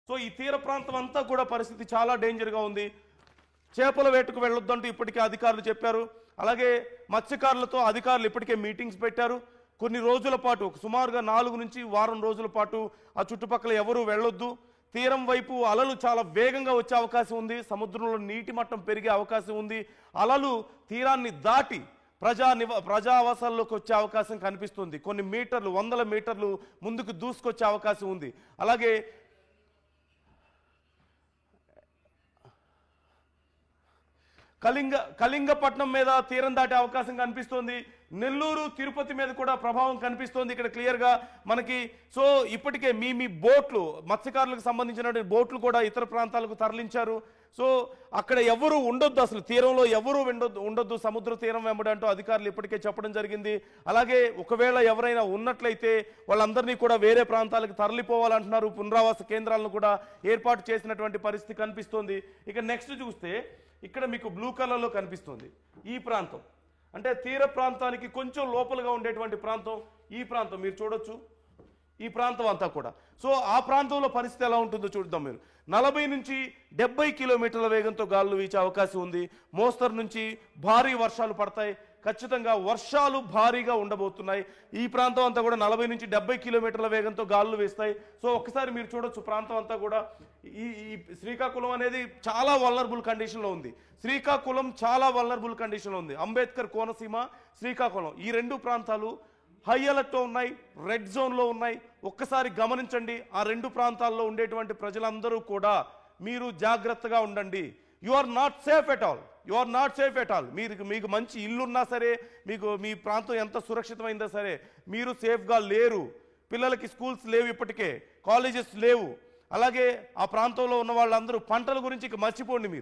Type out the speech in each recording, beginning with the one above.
So ఈ తీర ప్రాంతం అంతా కూడా పరిస్థితి చాలా డేంజర్గా ఉంది. చేపల వేటకు వెళ్ళొద్దంటూ ఇప్పటికే అధికారులు చెప్పారు. అలాగే మత్స్యకారులతో అధికారులు ఇప్పటికే మీటింగ్స్ పెట్టారు. కొన్ని రోజుల పాటు సుమారుగా 4 నుంచి వారం రోజుల పాటు ఆ చుట్టుపక్కల ఎవరూ వెళ్ళొద్దు. తీరం వైపు అలలు చాలా వేగంగా వచ్చే అవకాశం ఉంది. సముద్రంలో నీటి మట్టం పెరిగే అవకాశం ఉంది. అలలు తీరాన్ని దాటి ప్రజావాసాల్లోకి వచ్చే అవకాశం కనిపిస్తుంది. కొన్ని మీటర్లు 100 మీటర్లు ముందుకు దూసుకొచ్చే అవకాశం ఉంది. అలాగే కళింగపట్నం మీద తీరం దాటే అవకాశం కనిపిస్తోంది. నెల్లూరు తిరుపతి మీద కూడా ప్రభావం కనిపిస్తోంది ఇక్కడ క్లియర్గా మనకి. సో ఇప్పటికే మీ బోట్లు, మత్స్యకారులకు సంబంధించినటువంటి బోట్లు కూడా ఇతర ప్రాంతాలకు తరలించారు. సో అక్కడ ఎవరు ఉండొద్దు, అసలు తీరంలో ఎవరు ఉండొద్దు సముద్ర తీరం వెంబడి అంటూ అధికారులు ఇప్పటికే చెప్పడం జరిగింది. అలాగే ఒకవేళ ఎవరైనా ఉన్నట్లయితే వాళ్ళందరినీ కూడా వేరే ప్రాంతాలకు తరలిపోవాలంటున్నారు. పునరావాస కేంద్రాలను కూడా ఏర్పాటు చేసినటువంటి పరిస్థితి కనిపిస్తోంది. ఇక నెక్స్ట్ చూస్తే ఇక్కడ మీకు బ్లూ కలర్లో కనిపిస్తుంది ఈ ప్రాంతం, అంటే తీర ప్రాంతానికి కొంచెం లోపలగా ఉండేటువంటి ప్రాంతం. ఈ ప్రాంతం మీరు చూడొచ్చు, ఈ ప్రాంతం అంతా కూడా. సో ఆ ప్రాంతంలో పరిస్థితి ఎలా ఉంటుందో చూద్దాం. మీరు 40 నుంచి 70 కిలోమీటర్ల వేగంతో గాలులు వీచే అవకాశం ఉంది. మోస్తరు నుంచి భారీ వర్షాలు పడతాయి. ఖచ్చితంగా వర్షాలు భారీగా ఉండబోతున్నాయి. ఈ ప్రాంతం అంతా కూడా 40 నుంచి 70 కిలోమీటర్ల వేగంతో గాలులు వేస్తాయి. సో ఒకసారి మీరు చూడొచ్చు ప్రాంతం అంతా కూడా. ఈ శ్రీకాకుళం అనేది చాలా వల్నరబుల్ కండిషన్లో ఉంది. శ్రీకాకుళం చాలా వల్నరబుల్ కండిషన్లో ఉంది. అంబేద్కర్ కోనసీమ, శ్రీకాకుళం ఈ 2 ప్రాంతాలు హై అలర్ట్లో ఉన్నాయి, రెడ్ జోన్లో ఉన్నాయి. ఒక్కసారి గమనించండి. ఆ 2 ప్రాంతాల్లో ఉండేటువంటి ప్రజలందరూ కూడా మీరు జాగ్రత్తగా ఉండండి. You are not safe at all, you are not safe at all. మీకు మంచి ఇల్లున్నా సరే, మీ ప్రాంతం ఎంత సురక్షితమైందా సరే, మీరు సేఫ్గా లేరు. పిల్లలకి స్కూల్స్ లేవు, ఇప్పటికే కాలేజెస్ లేవు. అలాగే ఆ ప్రాంతంలో ఉన్న వాళ్ళందరూ పంటల గురించి ఇక మర్చిపోండి.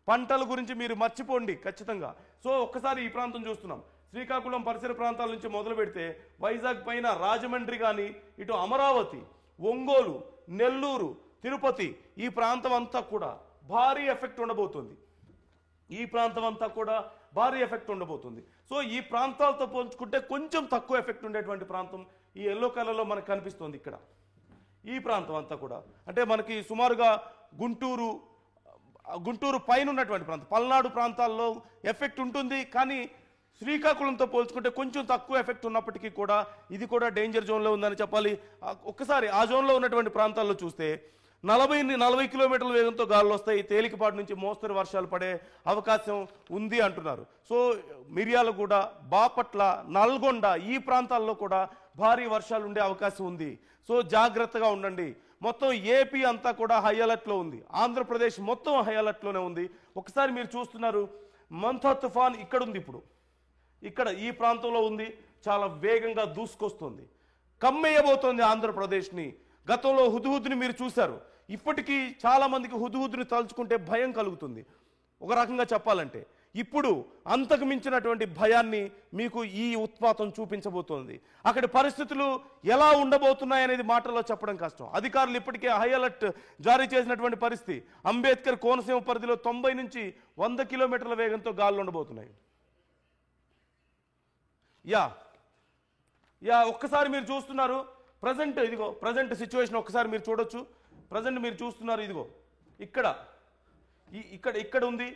పంటల గురించి మీరు మర్చిపోండి ఖచ్చితంగా. సో ఒక్కసారి ఈ ప్రాంతం చూస్తున్నాం. శ్రీకాకుళం పరిసర ప్రాంతాల నుంచి మొదలు పెడితే వైజాగ్ పైన రాజమండ్రి కానీ, ఇటు అమరావతి, ఒంగోలు, నెల్లూరు, తిరుపతి ఈ ప్రాంతం అంతా కూడా భారీ ఎఫెక్ట్ ఉండబోతుంది. ఈ ప్రాంతం అంతా కూడా భారీ ఎఫెక్ట్ ఉండబోతుంది. సో ఈ ప్రాంతాలతో పోల్చుకుంటే కొంచెం తక్కువ ఎఫెక్ట్ ఉండేటువంటి ప్రాంతం ఈ ఎల్లో కలర్లో మనకు కనిపిస్తుంది ఇక్కడ. ఈ ప్రాంతం అంతా కూడా అంటే మనకి సుమారుగా గుంటూరు పైన ఉన్నటువంటి ప్రాంతం, పల్నాడు ప్రాంతాల్లో ఎఫెక్ట్ ఉంటుంది. కానీ శ్రీకాకుళంతో పోల్చుకుంటే కొంచెం తక్కువ ఎఫెక్ట్ ఉన్నప్పటికీ కూడా ఇది కూడా డేంజర్ జోన్లో ఉందని చెప్పాలి. ఒక్కసారి ఆ జోన్లో ఉన్నటువంటి ప్రాంతాల్లో చూస్తే 40 కిలోమీటర్ల వేగంతో గాలులు వస్తాయి. తేలికపాటి నుంచి మోస్తరు వర్షాలు పడే అవకాశం ఉంది అంటున్నారు. సో మిర్యాలగూడ, బాపట్ల, నల్గొండ ఈ ప్రాంతాల్లో కూడా భారీ వర్షాలు ఉండే అవకాశం ఉంది. సో జాగ్రత్తగా ఉండండి. మొత్తం ఏపీ అంతా కూడా హై అలర్ట్లో ఉంది. ఆంధ్రప్రదేశ్ మొత్తం హై అలర్ట్లోనే ఉంది. ఒకసారి మీరు చూస్తున్నారు మంథా తుఫాన్ ఇక్కడ ఉంది. ఇక్కడ ఈ ప్రాంతంలో ఉంది. చాలా వేగంగా దూసుకొస్తుంది, కమ్మేయబోతోంది ఆంధ్రప్రదేశ్ని. గతంలో హుద్హుద్ని మీరు చూశారు. ఇప్పటికీ చాలా మందికి హుద్హుద్ని తలుచుకుంటే భయం కలుగుతుంది. ఒక రకంగా చెప్పాలంటే ఇప్పుడు అంతకు మించినటువంటి భయాన్ని మీకు ఈ ఉత్పాతం చూపించబోతోంది. అక్కడి పరిస్థితులు ఎలా ఉండబోతున్నాయనేది మాటల్లో చెప్పడం కష్టం. అధికారులు ఇప్పటికే హై అలర్ట్ జారీ చేసినటువంటి పరిస్థితి. అంబేద్కర్ కోనసీమ పరిధిలో 90 నుంచి 100 కిలోమీటర్ల వేగంతో గాలులు ఉండబోతున్నాయి. ఒక్కసారి మీరు చూస్తున్నారు ప్రజెంట్ సిచ్యువేషన్ ఒక్కసారి మీరు చూడొచ్చు. ప్రజెంట్ మీరు చూస్తున్నారు ఇదిగో ఇక్కడ ఉంది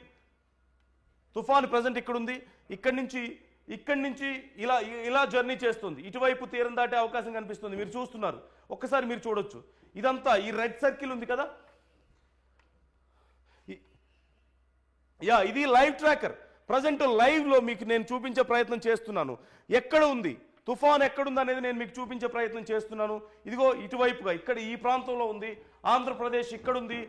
తుఫాను. ప్రజెంట్ ఇక్కడ ఉంది. ఇక్కడి నుంచి ఇలా జర్నీ చేస్తుంది. ఇటువైపు తీరం దాటే అవకాశం కనిపిస్తుంది. మీరు చూస్తున్నారు. ఒక్కసారి మీరు చూడొచ్చు. ఇదంతా ఈ రెడ్ సర్కిల్ ఉంది కదా, ఇది లైవ్ ట్రాకర్. ప్రజెంట్ లైవ్లో మీకు నేను చూపించే ప్రయత్నం చేస్తున్నాను. ఎక్కడ ఉంది తుఫాన్, ఎక్కడుంది అనేది నేను మీకు చూపించే ప్రయత్నం చేస్తున్నాను. ఇదిగో ఇటువైపుగా ఇక్కడ ఈ ప్రాంతంలో ఉంది. ఆంధ్రప్రదేశ్ ఇక్కడుంది.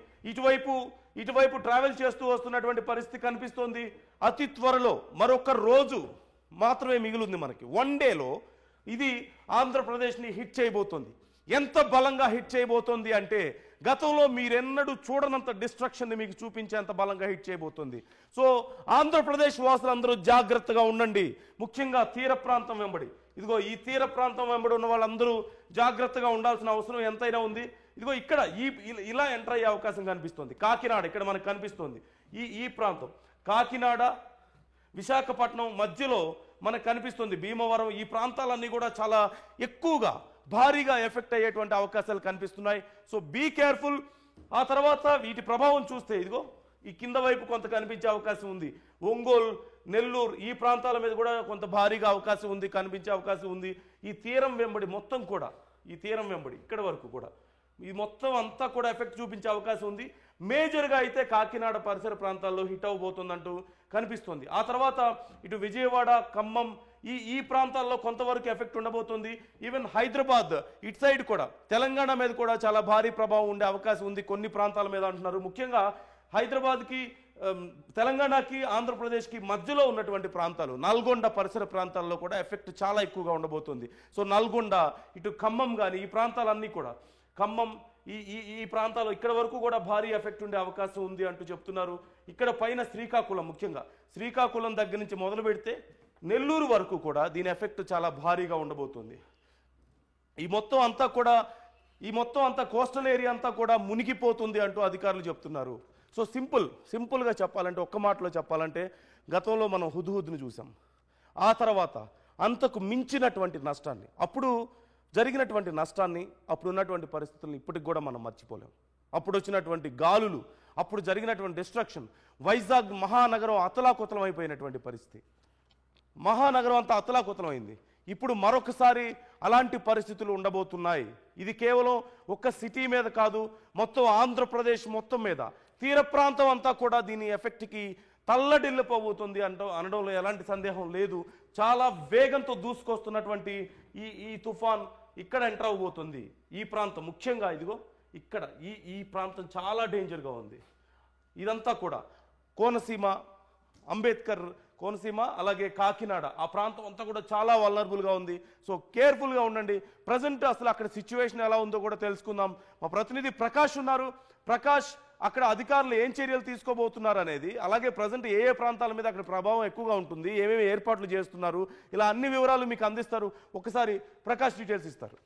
ఇటువైపు ట్రావెల్ చేస్తూ వస్తున్నటువంటి పరిస్థితి కనిపిస్తోంది. అతి త్వరలో మరొక రోజు మాత్రమే మిగిలింది మనకి. 1 డేలో ఇది ఆంధ్రప్రదేశ్ని హిట్ చేయబోతోంది. ఎంత బలంగా హిట్ చేయబోతోంది అంటే గతంలో మీరెన్నడూ చూడనంత డిస్ట్రక్షన్ని మీకు చూపించేంత బలంగా హిట్ చేయబోతోంది. సో ఆంధ్రప్రదేశ్ వాసులందరూ జాగ్రత్తగా ఉండండి. ముఖ్యంగా తీర ప్రాంతం వెంబడి, ఇదిగో ఈ తీర ప్రాంతం వెంబడి ఉన్న వాళ్ళందరూ జాగ్రత్తగా ఉండాల్సిన అవసరం ఎంతైనా ఉంది. ఇదిగో ఇక్కడ ఇలా ఎంటర్ అయ్యే అవకాశం కనిపిస్తుంది. కాకినాడ ఇక్కడ మనకు కనిపిస్తుంది. ఈ ప్రాంతం కాకినాడ, విశాఖపట్నం మధ్యలో మనకు కనిపిస్తుంది భీమవరం. ఈ ప్రాంతాలన్నీ కూడా చాలా ఎక్కువగా భారీగా ఎఫెక్ట్ అయ్యేటువంటి అవకాశాలు కనిపిస్తున్నాయి. So be careful. ఆ తర్వాత వీటి ప్రభావం చూస్తే ఇదిగో ఈ కింద వైపు కొంత కనిపించే అవకాశం ఉంది. ఒంగోలు, నెల్లూరు ఈ ప్రాంతాల మీద కూడా కొంత భారీగా అవకాశం ఉంది, కనిపించే అవకాశం ఉంది. ఈ తీరం వెంబడి మొత్తం కూడా, ఈ తీరం వెంబడి ఇక్కడ వరకు కూడా ఈ మొత్తం అంతా కూడా ఎఫెక్ట్ చూపించే అవకాశం ఉంది. మేజర్గా అయితే కాకినాడ పరిసర ప్రాంతాల్లో హిట్ అవ్వబోతుందంటూ కనిపిస్తుంది. ఆ తర్వాత ఇటు విజయవాడ, ఖమ్మం ఈ ప్రాంతాల్లో కొంతవరకు ఎఫెక్ట్ ఉండబోతుంది. ఈవెన్ హైదరాబాద్ ఇటు సైడ్ కూడా తెలంగాణ మీద కూడా చాలా భారీ ప్రభావం ఉండే అవకాశం ఉంది కొన్ని ప్రాంతాల మీద అంటున్నారు. ముఖ్యంగా హైదరాబాద్కి, తెలంగాణకి, ఆంధ్రప్రదేశ్కి మధ్యలో ఉన్నటువంటి ప్రాంతాలు, నల్గొండ పరిసర ప్రాంతాల్లో కూడా ఎఫెక్ట్ చాలా ఎక్కువగా ఉండబోతుంది. సో నల్గొండ, ఇటు ఖమ్మం కానీ ఈ ప్రాంతాలన్నీ కూడా, ఖమ్మం ఈ ప్రాంతాలు ఇక్కడ వరకు కూడా భారీ ఎఫెక్ట్ ఉండే అవకాశం ఉంది అంటూ చెప్తున్నారు. ఇక్కడ పైన శ్రీకాకుళం, ముఖ్యంగా శ్రీకాకుళం దగ్గర నుంచి మొదలు పెడితే నెల్లూరు వరకు కూడా దీని ఎఫెక్ట్ చాలా భారీగా ఉండబోతుంది. ఈ మొత్తం అంతా కోస్టల్ ఏరియా అంతా కూడా మునిగిపోతుంది అంటూ అధికారులు చెప్తున్నారు. సో సింపుల్గా చెప్పాలంటే, ఒక్క మాటలో చెప్పాలంటే, గతంలో మనం హుద్హుద్ను చూసాం. ఆ తర్వాత అంతకు మించినటువంటి నష్టాన్ని, అప్పుడు జరిగినటువంటి నష్టాన్ని, అప్పుడు ఉన్నటువంటి పరిస్థితులను ఇప్పటికి కూడా మనం మర్చిపోలేం. అప్పుడు వచ్చినటువంటి గాలులు, అప్పుడు జరిగినటువంటి డిస్ట్రక్షన్, వైజాగ్ మహానగరం అతలాకుతలం అయిపోయినటువంటి పరిస్థితి, మహానగరం అంతా అతలాకుతలమైంది. ఇప్పుడు మరొకసారి అలాంటి పరిస్థితులు ఉండబోతున్నాయి. ఇది కేవలం ఒక్క సిటీ మీద కాదు, మొత్తం ఆంధ్రప్రదేశ్ మొత్తం మీద, తీర ప్రాంతం అంతా కూడా దీని ఎఫెక్ట్కి తల్లడిల్లిపోబోతుంది అనడంలో ఎలాంటి సందేహం లేదు. చాలా వేగంతో దూసుకొస్తున్నటువంటి ఈ తుఫాన్ ఇక్కడ ఎంటర్ అవబోతుంది. ఈ ప్రాంతం ముఖ్యంగా ఇదిగో ఇక్కడ ఈ ప్రాంతం చాలా డేంజర్గా ఉంది. ఇదంతా కూడా కోనసీమ, అంబేద్కర్ కోనసీమ, అలాగే కాకినాడ ఆ ప్రాంతం అంతా కూడా చాలా వల్నరబుల్గా ఉంది. సో కేర్ఫుల్గా ఉండండి. ప్రజెంట్ అసలు అక్కడ సిచ్యువేషన్ ఎలా ఉందో కూడా తెలుసుకుందాం. మా ప్రతినిధి ప్రకాష్ ఉన్నారు. ప్రకాష్, అక్కడ అధికారులు ఏం చర్యలు తీసుకోబోతున్నారు అనేది, అలాగే ప్రజెంట్ ఏ ప్రాంతాల మీద అక్కడ ప్రభావం ఎక్కువగా ఉంటుంది, ఏమేమి ఏర్పాట్లు చేస్తున్నారు, ఇలా అన్ని వివరాలు మీకు అందిస్తారు. ఒకసారి ప్రకాష్ డీటెయిల్స్ ఇస్తారు.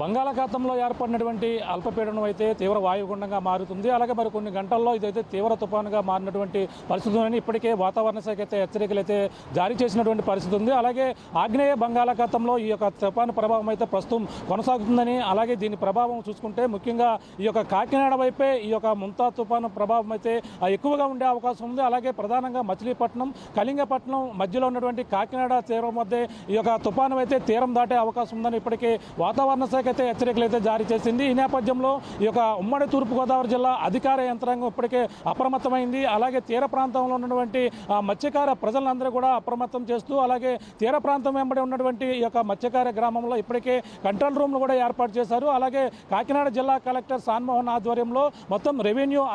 బంగాళాఖాతంలో ఏర్పడినటువంటి అల్పపీడనం అయితే తీవ్ర వాయుగుండంగా మారుతుంది. అలాగే మరి కొన్ని గంటల్లో ఇదైతే తీవ్ర తుఫానుగా మారినటువంటి పరిస్థితులని ఇప్పటికే వాతావరణ శాఖ అయితే హెచ్చరికలు అయితే జారీ చేసినటువంటి పరిస్థితి ఉంది. అలాగే ఆగ్నేయ బంగాళాఖాతంలో ఈ యొక్క తుఫాను ప్రభావం అయితే ప్రస్తుతం కొనసాగుతుందని, అలాగే దీని ప్రభావం చూసుకుంటే ముఖ్యంగా ఈ యొక్క కాకినాడ వైపే ఈ యొక్క ముంతా తుఫాను ప్రభావం అయితే ఎక్కువగా ఉండే అవకాశం ఉంది. అలాగే ప్రధానంగా మచిలీపట్నం, కళింగపట్నం మధ్యలో ఉన్నటువంటి కాకినాడ తీరం మధ్య ఈ యొక్క తుఫాను అయితే తీరం దాటే అవకాశం ఉందని ఇప్పటికే వాతావరణ శాఖ అయితే హెచ్చరికలు అయితే జారీ చేసింది. ఈ నేపథ్యంలో ఈ యొక్క ఉమ్మడి తూర్పుగోదావరి జిల్లా అధికార యంత్రాంగం ఇప్పటికే అప్రమత్తమైంది. అలాగే తీర ప్రాంతంలో ఉన్నటువంటి మత్స్యకార ప్రజలందరూ కూడా అప్రమత్తం చేస్తూ, అలాగే తీర ప్రాంతం వెంబడి ఉన్నటువంటి ఈ యొక్క మత్స్యకార గ్రామంలో ఇప్పటికే కంట్రోల్ రూమ్లు కూడా ఏర్పాటు చేశారు. అలాగే కాకినాడ జిల్లా కలెక్టర్ సాన్మోహన్ ఆధ్వర్యంలో మొత్తం రెవెన్యూ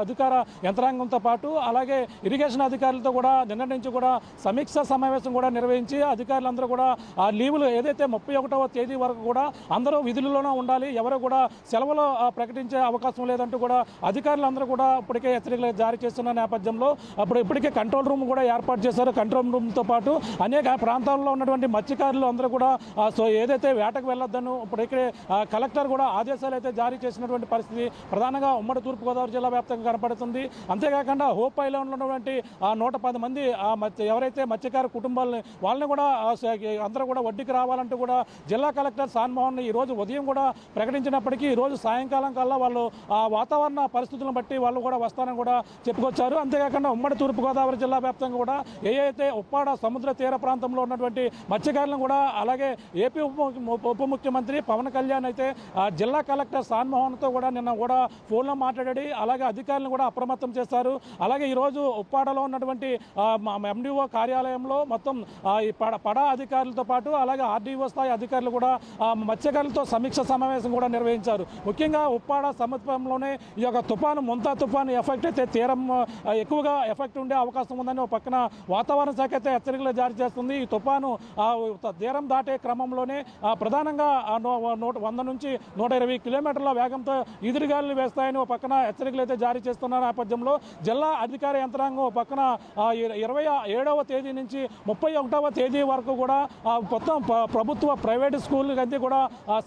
అధికార యంత్రాంగంతో పాటు అలాగే ఇరిగేషన్ అధికారులతో కూడా నిన్న నుంచి కూడా సమీక్ష సమావేశం కూడా నిర్వహించి అధికారులందరూ కూడా ఆ లీవులు ఏదైతే 31వ తేదీ వరకు కూడా అందరూ విధుల్లోనే ఉండాలి, ఎవరు కూడా సెలవులు ప్రకటించే అవకాశం లేదంటూ కూడా అధికారులందరూ కూడా ఇప్పటికే హెచ్చరికలు జారీ చేస్తున్న నేపథ్యంలో ఇప్పటికే కంట్రోల్ రూమ్ కూడా ఏర్పాటు చేశారు. కంట్రోల్ రూమ్తో పాటు అనేక ప్రాంతాల్లో ఉన్నటువంటి మత్స్యకారులు అందరూ కూడా సో ఏదైతే వేటకు వెళ్ళొద్దను ఇప్పటికే కలెక్టర్ కూడా ఆదేశాలు అయితే జారీ చేసినటువంటి పరిస్థితి ప్రధానంగా ఉమ్మడి తూర్పుగోదావరి జిల్లా వ్యాప్తంగా కనపడుతుంది. అంతేకాకుండా హోప్ ఐలాండ్లో ఉన్నటువంటి 110 మంది ఎవరైతే మత్స్యకార కుటుంబాలని వాళ్ళని కూడా అందరూ కూడా వడ్డీకి రావాలంటూ కూడా జిల్లా కలెక్టర్ సాన్మోహన్ ఈ రోజు ఉదయం కూడా ప్రకటించినప్పటికీ ఈ రోజు సాయంకాలం కల్లా వాళ్ళు ఆ వాతావరణ పరిస్థితులను బట్టి వాళ్ళు కూడా వస్తారని కూడా చెప్పుకొచ్చారు. అంతేకాకుండా ఉమ్మడి తూర్పుగోదావరి జిల్లా వ్యాప్తంగా కూడా ఏదైతే ఉప్పాడ సముద్ర తీర ప్రాంతంలో ఉన్నటువంటి మత్స్యకారులను కూడా, అలాగే ఏపీ ఉప ముఖ్యమంత్రి పవన్ కళ్యాణ్ అయితే జిల్లా కలెక్టర్ సాన్మోహన్తో కూడా నిన్న కూడా ఫోన్లో మాట్లాడి అలాగే అధికారులను కూడా అప్రమత్తం చేశారు. అలాగే ఈరోజు ఉప్పాడలో ఉన్నటువంటి ఎండిఓ కార్యాలయంలో మొత్తం ఈ పడా అధికారులతో పాటు అలాగే ఆర్డీఓ స్థాయి అధికారులు కూడా మత్స్యకారులతో సమీక్ష సమావేశం కూడా నిర్వహించారు. ముఖ్యంగా ఉప్పాడ సమీపంలోనే ఈ యొక్క తుఫాను ముంతా తుఫాను ఎఫెక్ట్ అయితే తీరం ఎక్కువగా ఎఫెక్ట్ ఉండే అవకాశం ఉందని ఒక పక్కన వాతావరణ శాఖ అయితే హెచ్చరికలు జారీ చేస్తుంది. ఈ తుఫాను తీరం దాటే క్రమంలోనే ప్రధానంగా 100 నుంచి 120 కిలోమీటర్ల వేగంతో ఈదురుగాలులు వేస్తాయని ఒక పక్కన హెచ్చరికలు అయితే జారీ చేస్తున్న నేపథ్యంలో జిల్లా అధికార యంత్రాంగం ఒక పక్కన 27వ తేదీ నుంచి 31వ తేదీ వరకు కూడా మొత్తం ప్రభుత్వ ప్రైవేటు స్కూల్ స్కూళ్ళకి అయితే కూడా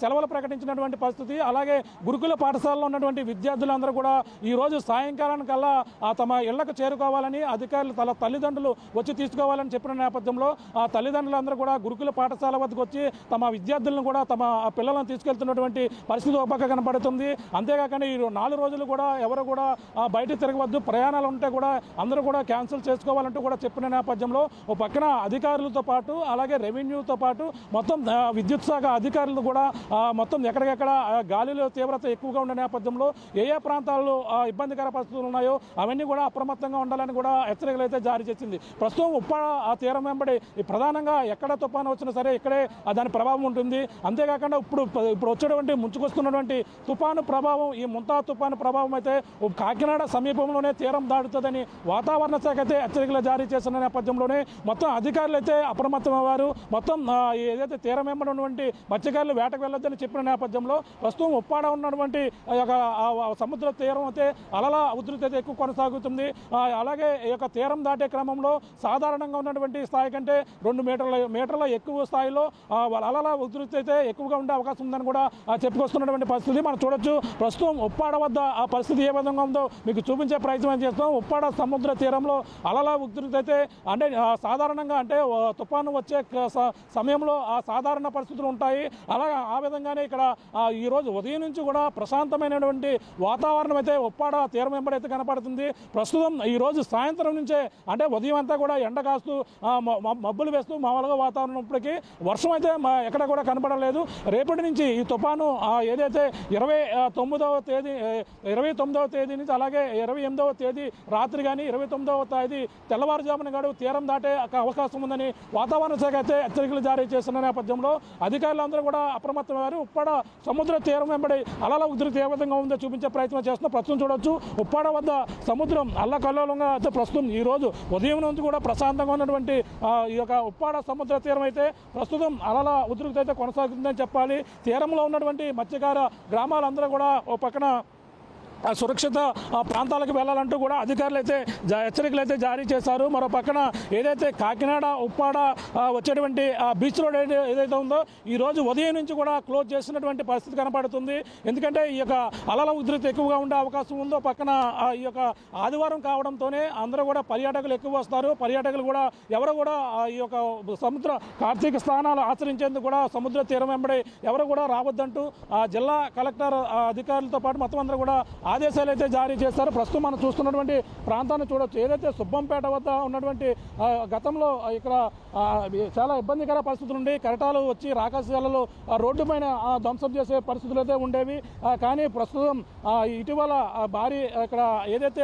సెలవులు ప్రకటించినటువంటి పరిస్థితి. అలాగే గురుకుల పాఠశాలలో ఉన్నటువంటి విద్యార్థులందరూ కూడా ఈరోజు సాయంకాలానికల్లా తమ ఇళ్లకు చేరుకోవాలని అధికారులు తల్లిదండ్రులు వచ్చి తీసుకోవాలని చెప్పిన నేపథ్యంలో ఆ తల్లిదండ్రులందరూ కూడా గురుకుల పాఠశాల వద్దకు వచ్చి తమ విద్యార్థులను కూడా తమ పిల్లలను తీసుకెళ్తున్నటువంటి పరిస్థితి ఒక పక్క కనపడుతుంది. అంతేకాకుండా ఈ 4 రోజులు కూడా ఎవరు కూడా బయట తిరగవద్దు, ప్రయాణాలు ఉంటే కూడా అందరూ కూడా క్యాన్సిల్ చేసుకోవాలంటూ కూడా చెప్పిన నేపథ్యంలో ఒక పక్కన అధికారులతో పాటు అలాగే రెవెన్యూతో పాటు మొత్తం విద్యుత్ శాఖ అధికారులు కూడా మొత్తం ఎక్కడికెక్కడ గాలిలో తీవ్రత ఎక్కువగా ఉన్న నేపథ్యంలో ఏ ప్రాంతాల్లో ఇబ్బందికర పరిస్థితులు ఉన్నాయో అవన్నీ కూడా అప్రమత్తంగా ఉండాలని కూడా హెచ్చరికలు అయితే జారీ చేసింది. ప్రస్తుతం ఉప్పాడ తీరం వెంబడి ప్రధానంగా ఎక్కడ తుఫాను వచ్చినా సరే ఇక్కడే దాని ప్రభావం ఉంటుంది. అంతేకాకుండా ఇప్పుడు వచ్చేటువంటి ముంచుకొస్తున్నటువంటి తుఫాను ప్రభావం, ఈ ముంతా తుఫాను ప్రభావం అయితే కాకినాడ సమీపంలోనే తీరం దాటుతుందని వాతావరణ శాఖ అయితే హెచ్చరికలు జారీ చేసిన నేపథ్యంలోనే మొత్తం అధికారులు అయితే అప్రమత్తమయ్యారు. మొత్తం ఏదైతే తీరం వెంబడి ఉన్నటువంటి మత్స్యకారులు వేటకు వెళ్ళొద్దని చెప్పిన నేపథ్యంలో ప్రస్తుతం ఉప్పాడ ఉన్నటువంటి సముద్ర తీరం అయితే అలల ఉధృతి అయితే ఎక్కువ కొనసాగుతుంది. అలాగే ఈ యొక్క తీరం దాటే క్రమంలో సాధారణంగా ఉన్నటువంటి స్థాయి కంటే 2 మీటర్ల ఎక్కువ స్థాయిలో అలల ఉధృతి అయితే ఎక్కువగా ఉండే అవకాశం ఉందని కూడా చెప్పుకొస్తున్నటువంటి పరిస్థితి మనం చూడొచ్చు. ప్రస్తుతం ఉప్పాడ వద్ద ఆ పరిస్థితి ఏ విధంగా ఉందో మీకు చూపించే ప్రయత్నం చేస్తాం. ఉప్పాడ సముద్ర తీరంలో అలల ఉధృతి అయితే అంటే సాధారణంగా అంటే తుఫాను వచ్చే సమయంలో సాధారణ పరిస్థితులు ఉంటాయి. అలాగే ఆ విధంగానే ఇక్కడ ఈరోజు ఉదయం నుంచి కూడా ప్రశాంతమైనటువంటి వాతావరణం అయితే ఉప్పాడ తీరం వెంబడి అయితే కనపడుతుంది. ప్రస్తుతం ఈరోజు సాయంత్రం నుంచే అంటే ఉదయం అంతా కూడా ఎండ కాస్తూ మబ్బులు వేస్తూ మామూలుగా వాతావరణం ఇప్పటికీ వర్షం అయితే ఎక్కడ కూడా కనపడలేదు. రేపటి నుంచి ఈ తుఫాను ఏదైతే 29వ తేదీ నుంచి అలాగే 28వ తేదీ రాత్రి కానీ 29వ తేదీ తెల్లవారుజామున గడు తీరం దాటే అవకాశం ఉందని వాతావరణ శాఖ అయితే హెచ్చరికలు జారీ చేస్తున్న నేపథ్యంలో అధికారులందరూ కూడా అప్రమత్తమయ్యారు. ఉప్పాడ సముద్ర తీరం వెంబడి అలల ఉధృతి ఏ విధంగా ఉందో చూపించే ప్రయత్నం చేస్తున్నాం. ప్రస్తుతం చూడొచ్చు ఉప్పాడ వద్ద సముద్రం అల్లకల్లోలంగా అయితే ప్రస్తుతం ఈ రోజు ఉదయం నుంచి కూడా ప్రశాంతంగా ఉన్నటువంటి ఈ యొక్క ఉప్పాడ సముద్ర తీరం అయితే ప్రస్తుతం అలల ఉధృతి అయితే కొనసాగుతుందని చెప్పాలి. తీరంలో ఉన్నటువంటి మత్స్యకార గ్రామాలందరూ కూడా ఓ పక్కన సురక్షిత ప్రాంతాలకు వెళ్ళాలంటూ కూడా అధికారులు అయితే హెచ్చరికలు అయితే జారీ చేశారు. మరో పక్కన ఏదైతే కాకినాడ ఉప్పాడ వచ్చేటువంటి బీచ్ రోడ్ ఏదైతే ఉందో ఈరోజు ఉదయం నుంచి కూడా క్లోజ్ చేసినటువంటి పరిస్థితి కనపడుతుంది. ఎందుకంటే ఈ యొక్క అలల ఉధృతి ఎక్కువగా ఉండే అవకాశం ఉందో పక్కన ఈ యొక్క ఆదివారం కావడంతోనే అందరూ కూడా పర్యాటకులు ఎక్కువ వస్తారు. పర్యాటకులు కూడా ఎవరు కూడా ఈ యొక్క సముద్ర కార్తీక స్నానాలు ఆచరించేందుకు కూడా సముద్ర తీరం వెంబడి ఎవరు కూడా రావద్దంటూ జిల్లా కలెక్టర్ అధికారులతో పాటు మొత్తం అందరూ కూడా ఆదేశాలు అయితే జారీ చేస్తారు. ప్రస్తుతం మనం చూస్తున్నటువంటి ప్రాంతాన్ని చూడొచ్చు. ఏదైతే సుబ్బంపేట వద్ద ఉన్నటువంటి గతంలో ఇక్కడ చాలా ఇబ్బందికర పరిస్థితులు ఉండి కెరటాలు వచ్చి రాకాశాలలో రోడ్డు పైన ధ్వంసం చేసే పరిస్థితులు అయితే ఉండేవి. కానీ ప్రస్తుతం ఇటీవల భారీ ఇక్కడ ఏదైతే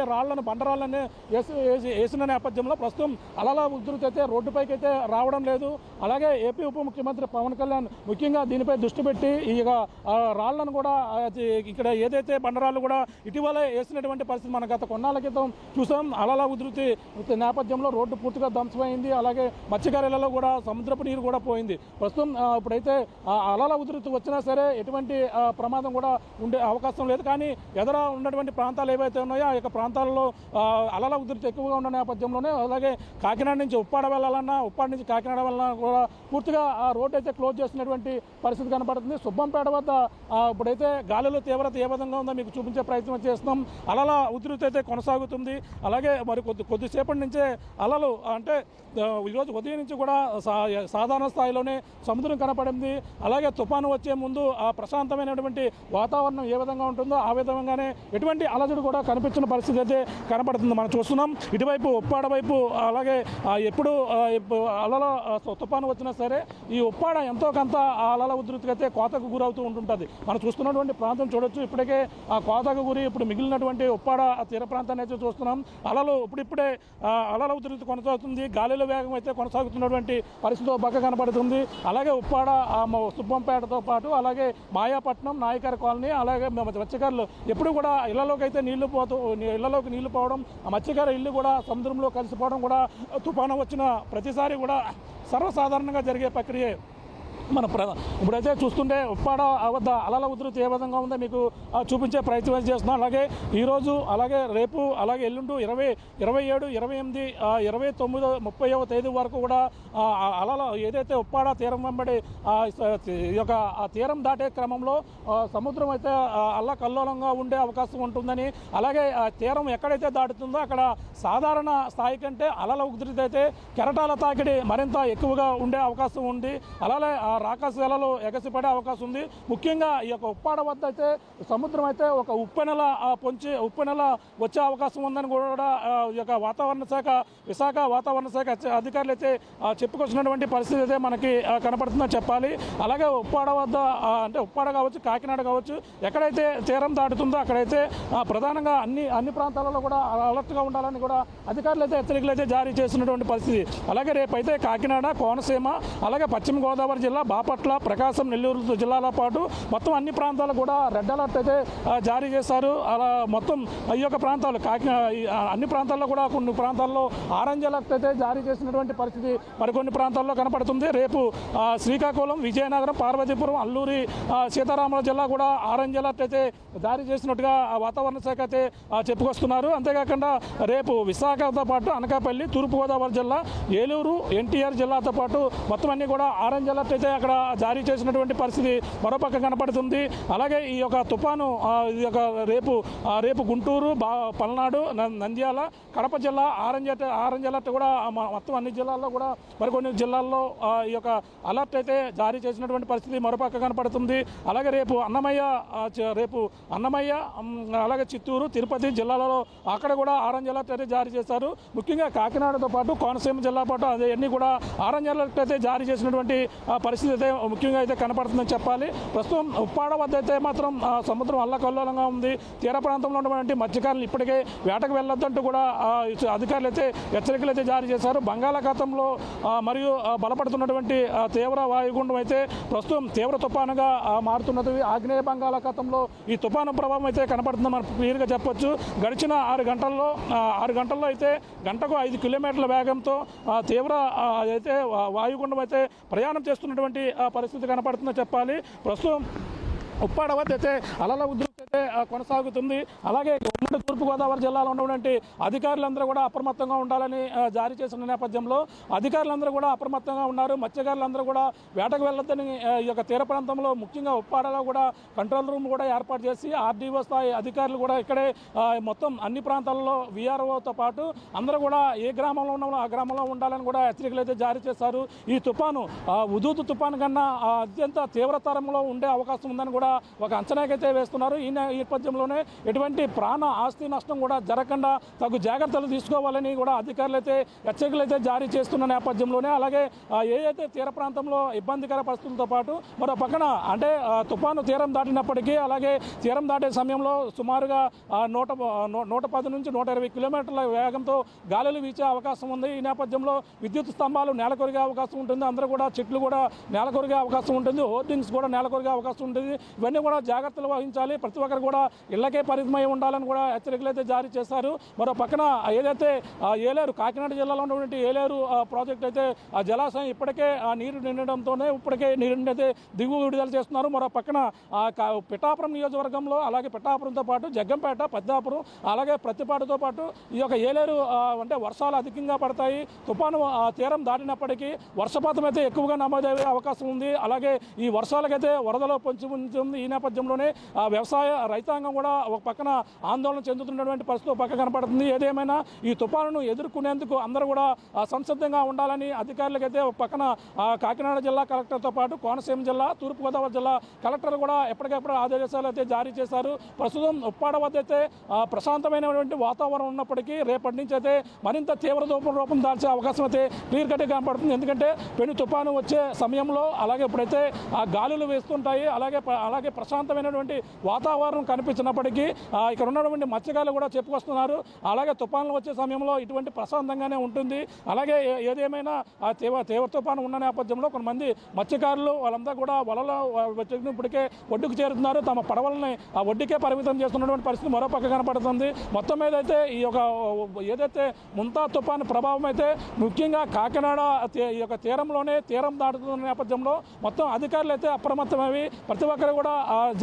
బండరాళ్ళని వేసిన నేపథ్యంలో ప్రస్తుతం అలల ఉధృతి అయితే రోడ్డుపైకి అయితే రావడం లేదు. అలాగే ఏపీ ఉప ముఖ్యమంత్రి పవన్ కళ్యాణ్ ముఖ్యంగా దీనిపై దృష్టి పెట్టి ఈ రాళ్లను కూడా ఇక్కడ ఏదైతే బండరాళ్ళు కూడా ఇటీవల వేసినటువంటి పరిస్థితి మనం గత కొన్నాళ్ళ క్రితం చూసాం. అలల ఉధృతి నేపథ్యంలో రోడ్డు పూర్తిగా ధ్వంసమైంది. అలాగే మత్స్యకారులలో కూడా సముద్రపు నీరు కూడా పోయింది. ప్రస్తుతం ఇప్పుడైతే అలల ఉధృతి వచ్చినా సరే ఎటువంటి ప్రమాదం కూడా ఉండే అవకాశం లేదు. కానీ ఎదుర ఉన్నటువంటి ప్రాంతాలు ఏవైతే ఉన్నాయో ఆ యొక్క ప్రాంతాలలో అలల ఉధృతి ఎక్కువగా ఉన్న నేపథ్యంలోనే అలాగే కాకినాడ నుంచి ఉప్పాడ వెళ్ళాలన్నా ఉప్పాడ నుంచి కాకినాడ వెళ్ళాలన్నా కూడా పూర్తిగా ఆ రోడ్డు అయితే క్లోజ్ చేసినటువంటి పరిస్థితి కనబడుతుంది. సుబ్బంపేట వద్ద ఇప్పుడైతే గాలిలో తీవ్రత ఏ విధంగా ఉందో మీకు చూపించే ప్రయత్నం చేస్తున్నాం. అలల ఉధృతి అయితే కొనసాగుతుంది. అలాగే మరి కొద్దిసేపటి నుంచే అలలు అంటే ఈరోజు ఉదయం నుంచి కూడా సాధారణ స్థాయిలోనే సముద్రం కనపడింది. అలాగే తుఫాను వచ్చే ముందు ఆ ప్రశాంతమైనటువంటి వాతావరణం ఏ విధంగా ఉంటుందో ఆ విధంగానే ఎటువంటి అలజడి కూడా కనిపించిన పరిస్థితి అయితే కనపడుతుంది మనం చూస్తున్నాం. ఇటువైపు ఉప్పాడ వైపు అలాగే ఎప్పుడు అలల తుఫాను వచ్చినా సరే ఈ ఉప్పాడ ఎంతో కొంత అలల ఉధృతికి అయితే కోతకు గురవుతూ ఉంటుంటుంది. మనం చూస్తున్నటువంటి ప్రాంతం చూడొచ్చు. ఇప్పటికే ఆ కోతకు గురి ఇప్పుడు మిగిలినటువంటి ఉప్పాడ తీర ప్రాంతాన్ని అయితే చూస్తున్నాం. అలలు ఇప్పుడిప్పుడే అలల ఉధృతి కొనసాగుతుంది. గాలిలో వేగం అయితే కొనసాగుతున్నటువంటి పరిస్థితి పక్క కనబడుతుంది. అలాగే ఉప్పాడ సుబ్బంపేటతో పాటు అలాగే మాయాపట్నం నాయకర్ కాలనీ అలాగే మత్స్యకారులు ఎప్పుడు కూడా ఇళ్లలోకి నీళ్లు పోవడం ఆ మత్స్యకార ఇల్లు కూడా సముద్రంలో కలిసిపోవడం కూడా తుఫాను వచ్చిన ప్రతిసారి కూడా సర్వసాధారణంగా జరిగే ప్రక్రియ. ఇప్పుడైతే చూస్తుంటే ఉప్పాడ వద్ద అలల ఉధృతి ఏ విధంగా ఉందో మీకు చూపించే ప్రయత్నం చేస్తున్నాం. అలాగే ఈరోజు, అలాగే రేపు, అలాగే ఎల్లుండు 27, 28, 29, 30వ తేదీ వరకు కూడా అలల ఏదైతే ఉప్పాడ తీరం వెంబడి ఈ యొక్క తీరం దాటే క్రమంలో సముద్రం అయితే అల్లకల్లోలంగా ఉండే అవకాశం ఉంటుందని, అలాగే తీరం ఎక్కడైతే దాటుతుందో అక్కడ సాధారణ స్థాయి కంటే అలల ఉధృతి అయితే కెరటాల తాకిడి మరింత ఎక్కువగా ఉండే అవకాశం ఉంది. అలాగే రాకాశలలో ఎగసిపడే అవకాశం ఉంది. ముఖ్యంగా ఈ యొక్క ఉప్పాడ వద్ద అయితే సముద్రం అయితే ఒక ఉప్పెనల వచ్చే అవకాశం ఉందని కూడా ఈ యొక్క వాతావరణ శాఖ, విశాఖ వాతావరణ శాఖ అధికారులు అయితే చెప్పుకొచ్చినటువంటి పరిస్థితి అయితే మనకి కనపడుతుందని చెప్పాలి. అలాగే ఉప్పాడ వద్ద అంటే ఉప్పాడ కావచ్చు, కాకినాడ కావచ్చు, ఎక్కడైతే తీరం దాటుతుందో అక్కడైతే ప్రధానంగా అన్ని ప్రాంతాలలో కూడా అలర్ట్గా ఉండాలని కూడా అధికారులు అయితే హెచ్చరికలు అయితే జారీ చేస్తున్నటువంటి పరిస్థితి. అలాగే రేపైతే కాకినాడ, కోనసీమ, అలాగే పశ్చిమ గోదావరి జిల్లా, బాపట్ల, ప్రకాశం, నెల్లూరు జిల్లాల పాటు మొత్తం అన్ని ప్రాంతాలు కూడా రెడ్ అలర్ట్ అయితే జారీ చేశారు. అలా మొత్తం ఈ యొక్క ప్రాంతాలు అన్ని ప్రాంతాల్లో కూడా కొన్ని ప్రాంతాల్లో ఆరెంజ్ అలర్ట్ అయితే జారీ చేసినటువంటి పరిస్థితి మరికొన్ని ప్రాంతాల్లో కనపడుతుంది. రేపు శ్రీకాకుళం, విజయనగరం, పార్వతీపురం, అల్లూరి సీతారామరాజు జిల్లా కూడా ఆరెంజ్ అలర్ట్ అయితే జారీ చేసినట్టుగా వాతావరణ శాఖ అయితే చెప్పుకొస్తున్నారు. అంతేకాకుండా రేపు విశాఖతో పాటు అనకాపల్లి, తూర్పుగోదావరి జిల్లా, ఏలూరు, ఎన్టీఆర్ జిల్లాతో పాటు మొత్తం అన్ని కూడా ఆరెంజ్ అలర్ట్ అయితే అక్కడ జారీ చేసినటువంటి పరిస్థితి మరోపక్క కనపడుతుంది. అలాగే ఈ యొక్క తుఫాను రేపు గుంటూరు, పల్నాడు, నంద్యాల, కడప జిల్లా ఆరెంజ్ అలర్ట్ కూడా మొత్తం అన్ని జిల్లాల్లో కూడా మరికొన్ని జిల్లాల్లో ఈ యొక్క అలర్ట్ అయితే జారీ చేసినటువంటి పరిస్థితి మరోపక్క కనపడుతుంది. అలాగే రేపు అన్నమయ్య, అలాగే చిత్తూరు, తిరుపతి జిల్లాలలో అక్కడ కూడా ఆరెంజ్ అలర్ట్ అయితే జారీ చేశారు. ముఖ్యంగా కాకినాడతో పాటు కోనసీమ జిల్లా పాటు అన్ని కూడా ఆరెంజ్ అలర్ట్ అయితే జారీ చేసినటువంటి పరిస్థితి అయితే ముఖ్యంగా అయితే కనపడుతుందని చెప్పాలి. ప్రస్తుతం ఉప్పాడ వద్ద అయితే మాత్రం సముద్రం అల్లకల్లోలంగా ఉంది. తీర ప్రాంతంలో ఉన్నటువంటి మత్స్యకారులు ఇప్పటికే వేటకు వెళ్ళొద్దంటూ కూడా అధికారులు అయితే హెచ్చరికలు అయితే జారీ చేశారు. బంగాళాఖాతంలో మరియు బలపడుతున్నటువంటి తీవ్ర వాయుగుండం అయితే ప్రస్తుతం తీవ్ర తుఫానుగా మారుతున్నది. ఆగ్నేయ బంగాళాఖాతంలో ఈ తుఫాను ప్రభావం అయితే కనపడుతుందని మనం క్లియర్గా చెప్పొచ్చు. గడిచిన 6 గంటల్లో అయితే గంటకు 5 కిలోమీటర్ల వేగంతో తీవ్ర అయితే వాయుగుండం అయితే ప్రయాణం చేస్తున్నటువంటి పరిస్థితి కనపడుతుందని చెప్పాలి. ప్రస్తుతం ఉప్పాడ వద్ద అయితే అలల ఉధృతి అయితే కొనసాగుతుంది. అలాగే ఉమ్మడి తూర్పుగోదావరి జిల్లాలో ఉన్నటువంటి అధికారులందరూ కూడా అప్రమత్తంగా ఉండాలని జారీ చేసిన నేపథ్యంలో అధికారులందరూ కూడా అప్రమత్తంగా ఉన్నారు. మత్స్యకారులందరూ కూడా వేటకు వెళ్ళొద్దని ఈ యొక్క తీర ప్రాంతంలో ముఖ్యంగా ఉప్పాడలో కూడా కంట్రోల్ రూమ్ కూడా ఏర్పాటు చేసి ఆర్డీఓ స్థాయి అధికారులు కూడా ఇక్కడే మొత్తం అన్ని ప్రాంతాల్లో వీఆర్ఓతో పాటు అందరూ కూడా ఏ గ్రామంలో ఉన్నామో ఆ గ్రామంలో ఉండాలని కూడా హెచ్చరికలు అయితే జారీ చేశారు. ఈ తుఫాను ఉధృతి తుఫాను కన్నా అత్యంత తీవ్రతరంలో ఉండే అవకాశం ఉందని కూడా ఒక అంచనాకైతే వేస్తున్నారు. ఈ నేపథ్యంలోనే ఎటువంటి ప్రాణ ఆస్తి నష్టం కూడా జరగకుండా తగు జాగ్రత్తలు తీసుకోవాలని కూడా అధికారులు అయితే హెచ్చరికలు అయితే జారీ చేస్తున్న నేపథ్యంలోనే అలాగే ఏదైతే తీర ప్రాంతంలో ఇబ్బందికర పరిస్థితులతో పాటు మరో పక్కన అంటే తుఫాను తీరం దాటినప్పటికీ అలాగే తీరం దాటే సమయంలో సుమారుగా 110 నుంచి 120 కిలోమీటర్ల వేగంతో గాలులు వీచే అవకాశం ఉంది. ఈ నేపథ్యంలో విద్యుత్ స్తంభాలు నేలకొరిగే అవకాశం ఉంటుంది. అందరూ కూడా చెట్లు కూడా నేలకొరిగే అవకాశం ఉంటుంది. హోర్డింగ్స్ కూడా నేలకొరిగే అవకాశం ఉంటుంది. ఇవన్నీ కూడా జాగ్రత్తలు వహించాలి. ప్రతి ఒక్కరు కూడా ఇళ్లకే పరిమితమై ఉండాలని కూడా హెచ్చరికలు అయితే జారీ చేశారు. మరో పక్కన ఏదైతే ఏలేరు కాకినాడ జిల్లాలో ఉన్నటువంటి ఏలేరు ప్రాజెక్ట్ అయితే ఆ జలాశయం ఇప్పటికే నీరు నిండడంతోనే నీరుని అయితే దిగువ విడుదల చేస్తున్నారు. మరో పక్కన పిఠాపురం నియోజకవర్గంలో అలాగే పిఠాపురంతో పాటు జగ్గంపేట, పెద్దాపురం అలాగే ప్రతిపాటుతో పాటు ఈ యొక్క ఏలేరు అంటే వర్షాలు అధికంగా పడతాయి. తుఫాను తీరం దాటినప్పటికీ వర్షపాతం అయితే ఎక్కువగా నమోదయ్యే అవకాశం ఉంది. అలాగే ఈ వర్షాలకైతే వరదలో పొంచి ఉంటుంది. ఈ నేపథ్యంలోనే వ్యవసాయ రైతాంగం కూడా ఒక పక్కన ఆందోళన చెందుతున్నటువంటి పరిస్థితి పక్క కనపడుతుంది. ఏదేమైనా ఈ తుఫానును ఎదుర్కొనేందుకు అందరూ కూడా సంసిద్ధంగా ఉండాలని అధికారులకైతే ఒక పక్కన కాకినాడ జిల్లా కలెక్టర్తో పాటు కోనసీమ జిల్లా, తూర్పుగోదావరి జిల్లా కలెక్టర్ కూడా ఎప్పటికెప్పుడు ఆదేశాలు అయితే జారీ చేశారు. ప్రస్తుతం ఉప్పాడ వద్ద అయితే ప్రశాంతమైనటువంటి వాతావరణం ఉన్నప్పటికీ రేపటి నుంచి అయితే మరింత తీవ్ర రూపం దాల్చే అవకాశం అయితే క్లియర్ కట్గా కనపడుతుంది. ఎందుకంటే పెను తుఫాను వచ్చే సమయంలో అలాగే ఇప్పుడైతే గాలులు వేస్తుంటాయి. అలాగే ప్రశాంతమైనటువంటి వాతావరణం కనిపించినప్పటికీ ఇక్కడ ఉన్నటువంటి మత్స్యకారులు కూడా చెప్పుకొస్తున్నారు. అలాగే తుఫాన్లు వచ్చే సమయంలో ఇటువంటి ప్రశాంతంగానే ఉంటుంది. అలాగే ఏదేమైనా తీవ్ర తుఫాను ఉన్న నేపథ్యంలో కొంతమంది మత్స్యకారులు వాళ్ళంతా కూడా వలలో ఇప్పటికే ఒడ్డుకు చేరుతున్నారు. తమ పడవలని ఆ ఒడ్డుకే పరిమితం చేస్తున్నటువంటి పరిస్థితి మరో పక్క కనపడుతుంది. మొత్తం మీద అయితే ఈ యొక్క ఏదైతే ముంతా తుఫాను ప్రభావం అయితే ముఖ్యంగా కాకినాడ ఈ యొక్క తీరం దాటుతున్న నేపథ్యంలో మొత్తం అధికారులు అయితే అప్రమత్తమవి ప్రతి ఒక్కరు కూడా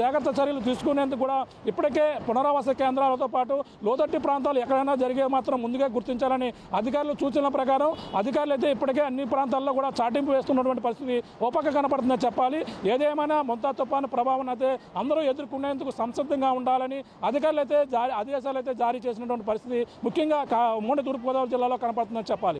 జాగ్రత్త చర్యలు తీసుకునేందుకు కూడా ఇప్పటికే పునరావాస కేంద్రాలతో పాటు లోతట్టు ప్రాంతాలు ఎక్కడైనా జరిగే మాత్రం ముందుగా గుర్తించాలని అధికారులు సూచనల ప్రకారం అధికారులు అయితే ఇప్పటికే అన్ని ప్రాంతాల్లో కూడా చాటింపు వేస్తున్నటువంటి పరిస్థితి ఓపక్క కనపడుతుందని చెప్పాలి. ఏదేమైనా ముంతా తుఫాను ప్రభావం అయితే అందరూ ఎదుర్కొనేందుకు సంసిద్ధంగా ఉండాలని అధికారులు అయితే ఆదేశాలు అయితే జారీ చేసినటువంటి పరిస్థితి ముఖ్యంగా ఉమ్మడి తూర్పుగోదావరి జిల్లాలో కనపడుతుందని చెప్పాలి.